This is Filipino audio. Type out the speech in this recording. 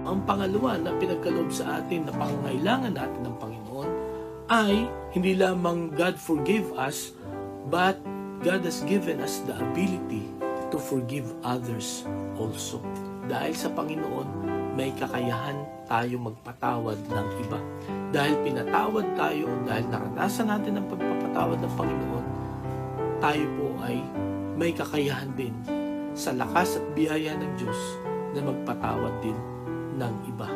ang pangalawa na pinagkaloob sa atin na pangangailangan natin ng Panginoon ay hindi lamang God forgave us, but God has given us the ability to forgive others also. Dahil sa Panginoon, may kakayahan tayo magpatawad ng iba. Dahil pinatawad tayo, dahil naranasan natin ang pagpapatawad ng Panginoon, tayo po ay may kakayahan din sa lakas at biyaya ng Diyos na magpatawad din ng iba.